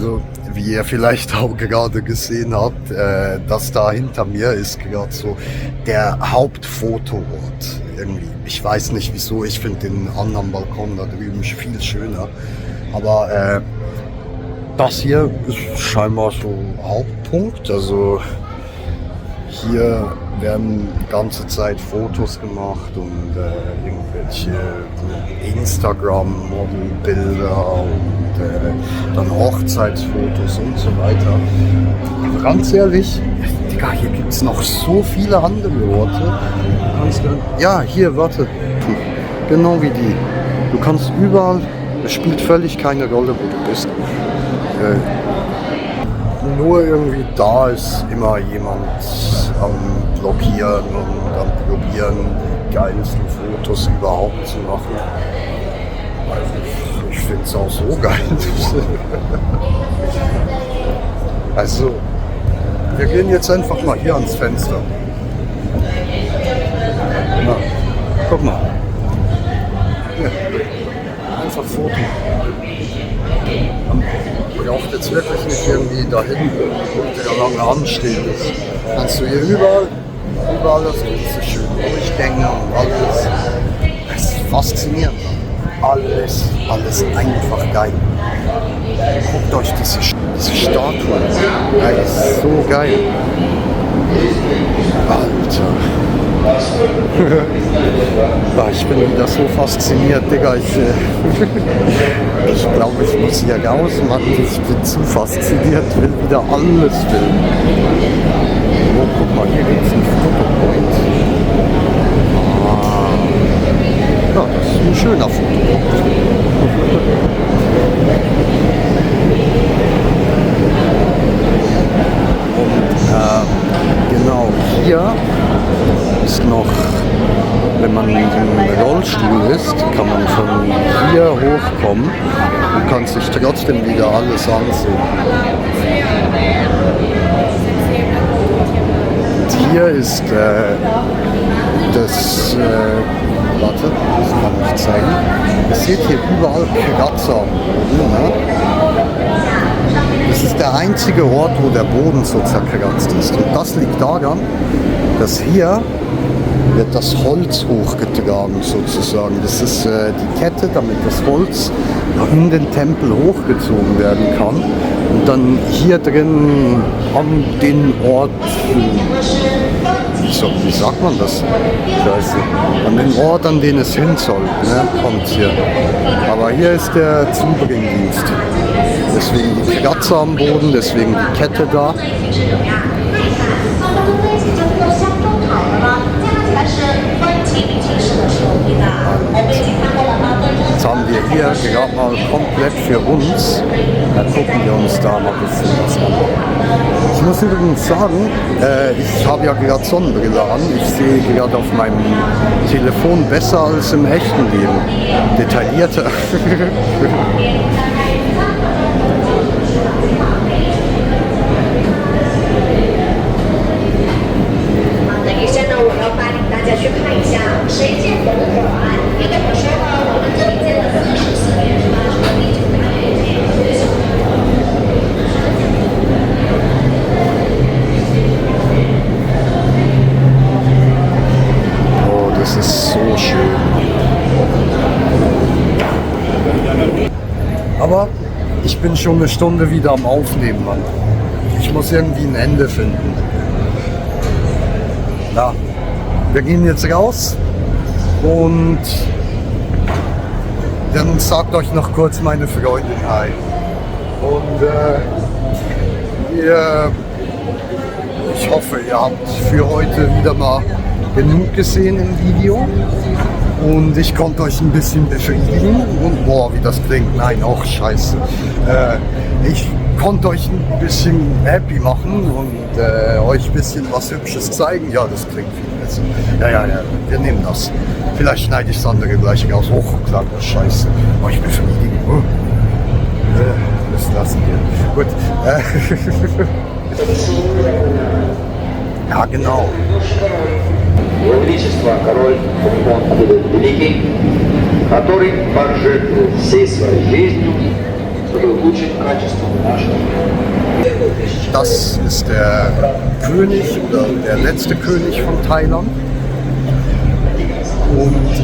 Speaker 1: Also, wie ihr vielleicht auch gerade gesehen habt, das da hinter mir ist gerade so der Hauptfotoort irgendwie. Ich weiß nicht wieso, ich finde den anderen Balkon da drüben viel schöner. Aber das hier ist scheinbar so Hauptpunkt. Also hier werden die ganze Zeit Fotos gemacht und irgendwelche Instagram-Model-Bilder und dann Hochzeitsfotos und so weiter. Aber ganz ehrlich, Digga, hier gibt es noch so viele andere Orte. Ja, hier, warte. Genau wie die. Du kannst überall, es spielt völlig keine Rolle, wo du bist. Nur irgendwie da ist immer jemand am Blockieren und am Probieren, die geilsten Fotos überhaupt zu machen. Also ich finde es auch so geil. Also, wir gehen jetzt einfach mal hier ans Fenster. Na, guck mal. Hier. Einfach Foto. Man braucht jetzt wirklich nicht irgendwie da hinten, wo der lange anstehen ist. Kannst du hier überall das ganze schön Durchgänge und alles. Das ist faszinierend. Alles einfach geil. Guckt euch diese Statue an. Das ist so geil. Alter. Ich bin wieder so fasziniert, Digga. Ich glaube, ich muss hier raus, Mann. Ich bin zu fasziniert, will wieder alles filmen. Oh, guck mal, hier gibt es einen Fotopoint. Ja, das ist ein schöner Fotopunkt. Und genau hier ist noch, wenn man im Rollstuhl ist, kann man von hier hochkommen und kann sich trotzdem wieder alles ansehen. Und hier ist das, warte, das kann ich zeigen. Ihr seht hier überall Kratzer am Boden. Ne? Das ist der einzige Ort, wo der Boden so zerkratzt ist. Und das liegt daran, dass hier wird das Holz hochgetragen sozusagen. Das ist die Kette, damit das Holz in den Tempel hochgezogen werden kann und dann hier drin an den Ort, wie sagt man das? Scheiße. An den Ort, an den es hin soll, ne, kommt hier. Aber hier ist der Zubringdienst. Deswegen die Kratzer am Boden, deswegen die Kette da. Jetzt haben wir hier gerade mal komplett für uns. Dann gucken wir uns da mal ein bisschen was an. Ich muss übrigens sagen, ich habe ja gerade Sonnenbrille an. Ich sehe gerade auf meinem Telefon besser als im echten Leben. Detaillierter. Oh, das ist so schön. Aber ich bin schon eine Stunde wieder am Aufnehmen, Mann. Ich muss irgendwie ein Ende finden. Na, wir gehen jetzt raus und dann sagt euch noch kurz meine Freundin hi. Und ich hoffe, ihr habt für heute wieder mal genug gesehen im Video. Und ich konnte euch ein bisschen befriedigen. Und boah, wie das klingt. Nein, auch scheiße. Ich konnte euch ein bisschen happy machen und euch ein bisschen was Hübsches zeigen. Ja, das klingt viel besser. Ja, wir nehmen das. Vielleicht schneide ich das andere gleich raus. Oh, klar, scheiße. Euch befriedigen. Das lassen wir. Gut. Ja, genau.
Speaker 4: Его Величество король Фумон Великий, который пожертвовал всей своей жизнью улучшить качество нашего.
Speaker 1: Das ist der König oder der letzte König von Thailand. Und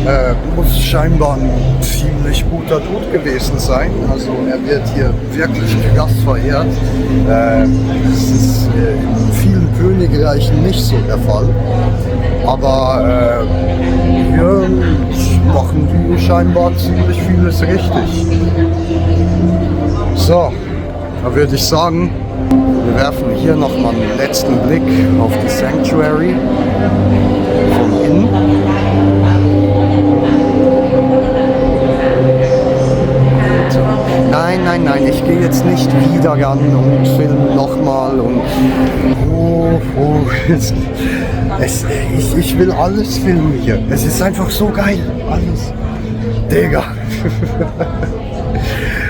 Speaker 1: muss scheinbar ein ziemlich guter Dude gewesen sein. Also er wird hier wirklich krass verehrt. Das ist in vielen Königreichen nicht so der Fall. Aber hier machen die scheinbar ziemlich vieles richtig. So, da würde ich sagen, wir werfen hier nochmal einen letzten Blick auf die Sanctuary von innen. Nein, ich gehe jetzt nicht wieder ran und filme nochmal und ich will alles filmen hier. Es ist einfach so geil, alles. Digga.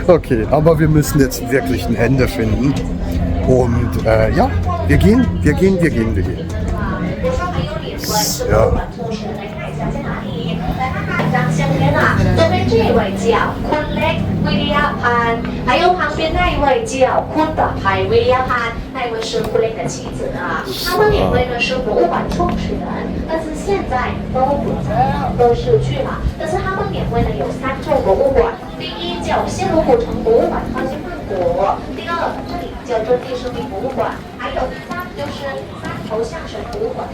Speaker 1: Okay, aber wir müssen jetzt wirklich ein Ende finden. Und ja, wir gehen. Ja.
Speaker 5: 相片啊，这边这一位叫昆叻威利亚潘，还有旁边那一位叫昆的海威利亚潘，那一位是昆叻的妻子啊。他们两位呢是博物馆创始人，但是现在都逝去了。但是他们两位呢有3座博物馆，第一叫暹罗古城博物馆靠近曼谷，第二这里叫做地生命博物馆，还有第3就是三头象神博物馆。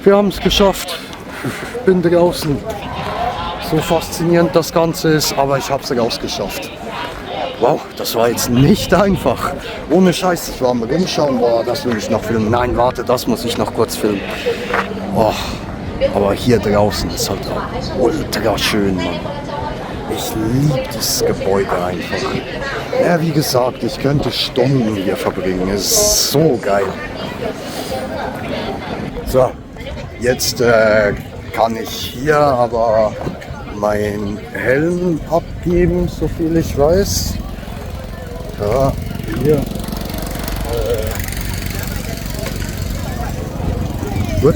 Speaker 1: Wir haben es geschafft. Ich bin draußen. So faszinierend das Ganze ist, aber ich habe es rausgeschafft. Wow, das war jetzt nicht einfach. Ohne Scheiß, ich war am Rumschauen, das will ich noch filmen. Nein, warte, das muss ich noch kurz filmen. Oh, aber hier draußen ist halt auch ultra schön, Mann. Ich liebe dieses Gebäude einfach. Ja, wie gesagt, ich könnte Stunden hier verbringen. Es ist so geil. So, jetzt kann ich hier aber meinen Helm abgeben, so viel ich weiß. Ja, hier. Gut.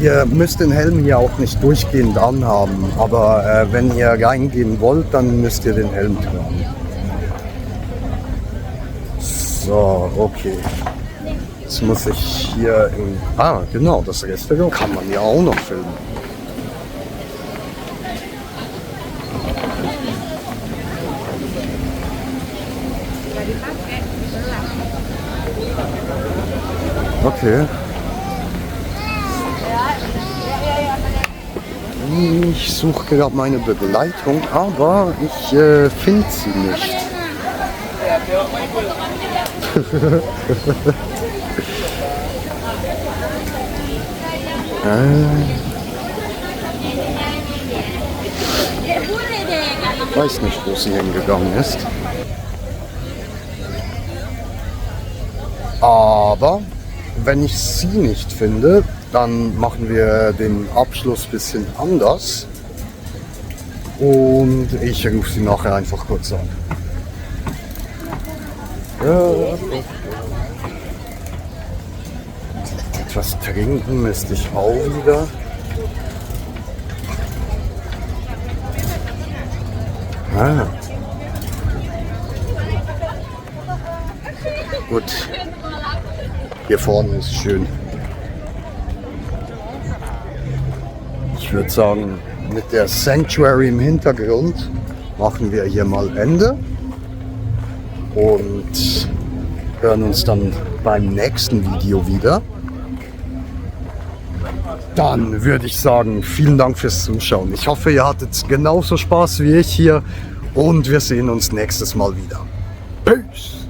Speaker 1: Ihr müsst den Helm hier auch nicht durchgehend anhaben, aber wenn ihr reingehen wollt, dann müsst ihr den Helm tragen. So, okay. Jetzt muss ich hier in... Ah, genau, das Restaurant kann man ja auch noch filmen. Okay. Ich suche gerade meine Begleitung, aber ich finde sie nicht. Weiß nicht, wo sie hingegangen ist. Aber wenn ich sie nicht finde, dann machen wir den Abschluss ein bisschen anders. Und ich rufe sie nachher einfach kurz an. Ja. Etwas trinken müsste ich auch wieder. Ah. Gut. Hier vorne ist schön. Ich würde sagen, mit der Sanctuary im Hintergrund machen wir hier mal Ende und hören uns dann beim nächsten Video wieder. Dann würde ich sagen, vielen Dank fürs Zuschauen. Ich hoffe, ihr hattet genauso Spaß wie ich hier und wir sehen uns nächstes Mal wieder. Peace!